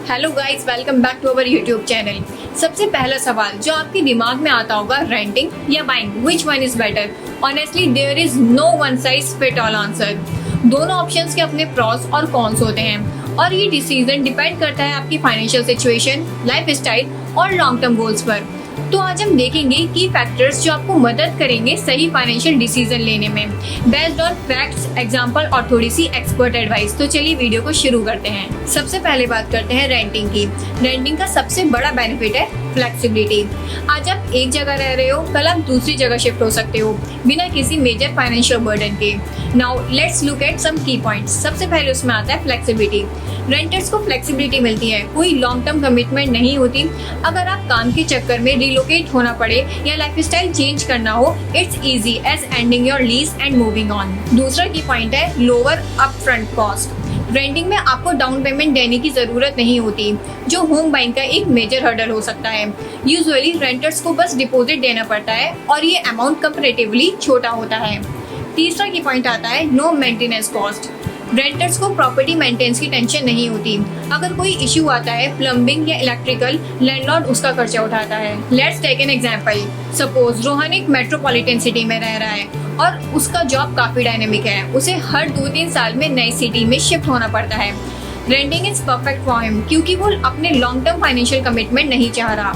Hello guys, welcome back to our YouTube channel. सबसे पहला सवाल जो आपके दिमाग में आता होगा, रेंटिंग या buying, which one is better? Honestly there is no one size fit all answer. दोनों ऑप्शंस के अपने प्रॉस और कॉन्स होते हैं और ये डिसीजन डिपेंड करता है आपकी फाइनेंशियल सिचुएशन, लाइफ स्टाइल और लॉन्ग टर्म गोल्स पर। तो आज हम देखेंगे की फैक्टर्स जो आपको मदद करेंगे सही फाइनेंशियल डिसीजन लेने में, बेस्ड ऑन फैक्ट्स, एग्जांपल और थोड़ी सी एक्सपर्ट एडवाइस। तो चलिए वीडियो को शुरू करते हैं। सबसे पहले बात करते हैं रेंटिंग की। रेंटिंग का सबसे बड़ा बेनिफिट है फ्लेक्सिबिलिटी। आज आप एक जगह रह रहे हो, कल आप दूसरी जगह शिफ्ट हो सकते हो बिना किसी मेजर फाइनेंशियल बर्डन के। Now let's look at some key points. सबसे पहले उसमें आता है फ्लेक्सिबिलिटी। रेंटर्स को फ्लेक्सिबिलिटी मिलती है, कोई लॉन्ग टर्म कमिटमेंट नहीं होती। अगर आप काम के चक्कर में रिलोकेट होना पड़े या लाइफस्टाइल चेंज करना हो, it's easy as ending your lease and moving on. दूसरा की पॉइंट है लोअर अपफ्रंट कॉस्ट। रेंटिंग में आपको डाउन पेमेंट देने की जरूरत नहीं होती, जो होम बाइंग का एक मेजर हर्डल हो सकता है। यूजुअली रेंटर्स को बस डिपॉजिट देना पड़ता है और ये अमाउंट कंपैरेटिवली छोटा होता है। तीसरा की पॉइंट आता है नो मेंटेनेंस कॉस्ट। रेंटर्स को प्रॉपर्टी मेंटेनेंस की टेंशन नहीं होती। अगर कोई इश्यू आता है प्लम्बिंग या इलेक्ट्रिकल, लैंडलॉर्ड उसका खर्चा उठाता है। Let's take an example. Suppose Rohan एक मेट्रोपॉलिटन सिटी में रह रहा है और उसका जॉब काफी डायनेमिक है। उसे हर 2-3 साल में नई सिटी में शिफ्ट होना पड़ता है। Renting is perfect for him क्योंकि वो अपने लॉन्ग टर्म फाइनेंशियल कमिटमेंट नहीं चाह रहा।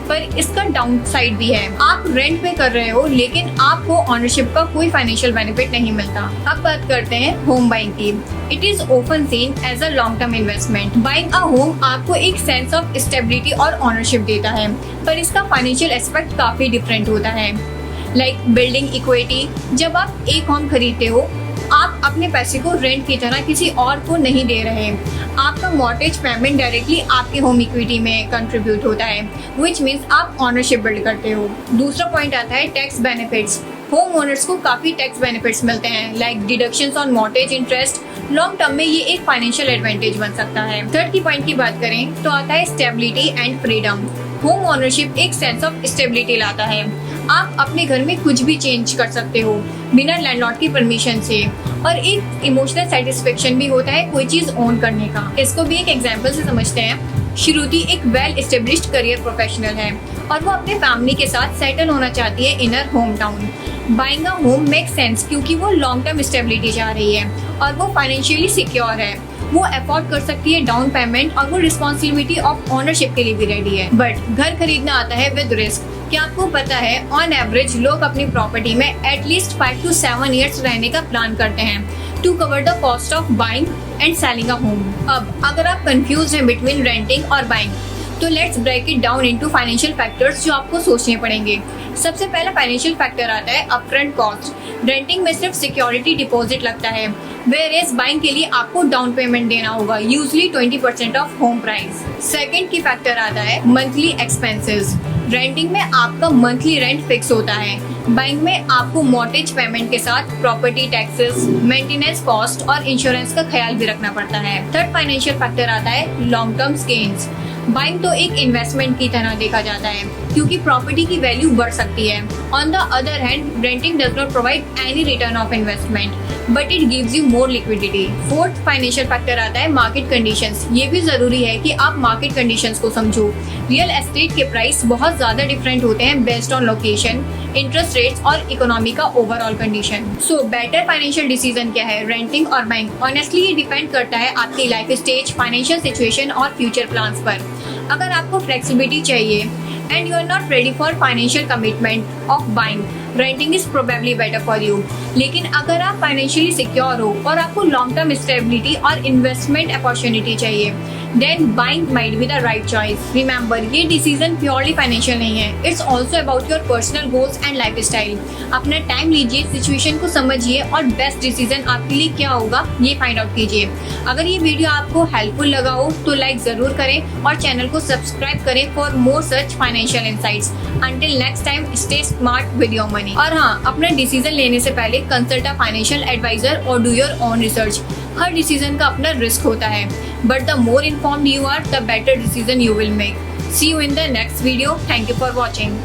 पर इसका डाउन साइड भी है, आप रेंट पे कर रहे हो लेकिन आपको ऑनरशिप का कोई फाइनेंशियल बेनिफिट नहीं मिलता। अब बात करते हैं होम बाइंग की। It is often seen as a long term investment. Buying a home आपको एक सेंस ऑफ स्टेबिलिटी और ऑनरशिप देता है, पर इसका फाइनेंशियल एस्पेक्ट काफी डिफरेंट होता है। Like building equity. जब आप एक होम खरीदते हो, आप अपने पैसे को रेंट की तरह किसी और को नहीं दे रहे। आपका मॉर्गेज पेमेंट डायरेक्टली आपके होम इक्विटी में कंट्रीब्यूट होता है, व्हिच मींस आप ऑनरशिप बिल्ड करते हो। दूसरा पॉइंट आता है टैक्स बेनिफिट्स। होम ओनर्स को काफी टैक्स बेनिफिट्स मिलते हैं, like deductions on mortgage interest. Long term में ये एक फाइनेंशियल एडवांटेज बन सकता है। थर्ड की पॉइंट की बात करें तो आता है stability and freedom. Home ownership एक सेंस ऑफ स्टेबिलिटी लाता है। आप अपने घर में कुछ भी चेंज कर सकते हो बिना लैंडलॉर्ड की परमिशन से, और एक इमोशनल सेटिस्फेक्शन भी होता है कोई चीज ओन करने का। इसको भी एक एग्जांपल से समझते हैं। श्रुति एक वेल एस्टेब्लिश्ड करियर प्रोफेशनल है और वो अपने फैमिली के साथ सेटल होना चाहती है in her home town. Buying a home make sense क्योंकि वो लॉन्ग टर्म स्टेबिलिटी चाह रही है और वो फाइनेंशियली सिक्योर है। वो अफोर्ड कर सकती है डाउन पेमेंट और वो रिस्पॉन्सिबिलिटी ऑफ ओनरशिप के लिए भी रेडी है। बट घर खरीदना आता है विद रिस्क। क्या आपको पता है ऑन एवरेज लोग अपनी प्रॉपर्टी में एटलीस्ट 5 to 7 years रहने का प्लान करते हैं to cover the cost of buying and selling a home. अब अगर आप कंफ्यूज हैं बिटवीन रेंटिंग और बाइंग, तो let's break it down into financial factors जो आपको सोचने पड़ेंगे। सबसे पहला फाइनेंशियल फैक्टर आता है अपफ्रंट कॉस्ट। रेंटिंग में सिर्फ सिक्योरिटी डिपॉजिट लगता है, वेयरएज बाइंग के लिए आपको डाउन पेमेंट देना होगा, usually 20% of home price. Second की फैक्टर आता है मंथली एक्सपेंसेस। रेंटिंग में आपका मंथली रेंट फिक्स होता है, बाइंग में आपको मॉर्गेज पेमेंट के साथ प्रॉपर्टी टैक्सेस, मेंटेनेंस कॉस्ट और इंश्योरेंस का ख्याल भी रखना पड़ता है। थर्ड फाइनेंशियल फैक्टर आता है लॉन्ग टर्म गेन्स। बाइंग तो एक इन्वेस्टमेंट की तरह देखा जाता है क्योंकि प्रॉपर्टी की वैल्यू बढ़ सकती है। On the other hand renting does not provide any return of investment, but it gives you more liquidity. Fourth financial factor आता है मार्केट कंडीशंस। ये भी जरूरी है कि आप मार्केट कंडीशंस को समझो। रियल एस्टेट के प्राइस बहुत ज्यादा डिफरेंट होते हैं based on location, interest rates और इकोनॉमी का overall condition. So better financial decision क्या है, रेंटिंग और बाइंग? ऑनेस्टली ये डिपेंड करता है आपकी लाइफ स्टेज, फाइनेंशियल सिचुएशन और फ्यूचर प्लान्स पर। अगर आपको फ्लेक्सिबिलिटी चाहिए and you are not ready for financial commitment of buying, renting is probably better for you। लेकिन अगर आप फाइनेंशियली सिक्योर हो और आपको लॉन्ग टर्म स्टेबिलिटी और इन्वेस्टमेंट अपॉर्चुनिटी चाहिए, then buying might be the right choice। Remember, ये decision purely financial नहीं है, it's also about your personal goals and life style. अपना टाइम लीजिए, सिचुएशन को समझिए और बेस्ट डिसीजन आपके लिए क्या होगा ये फाइंड आउट कीजिए। अगर ये वीडियो आपको हेल्पफुल लगा हो तो लाइक जरूर करें और चैनल को सब्सक्राइब करें for more such financial insights. Until next time, stay smart with your money. और हाँ, अपना डिसीजन लेने से पहले कंसल्ट अ फाइनेंशियल एडवाइजर और do your own research. Her decision का अपना रिस्क होता है, but the more informed you are, the better decision you will make। See you in the next video. Thank you for watching.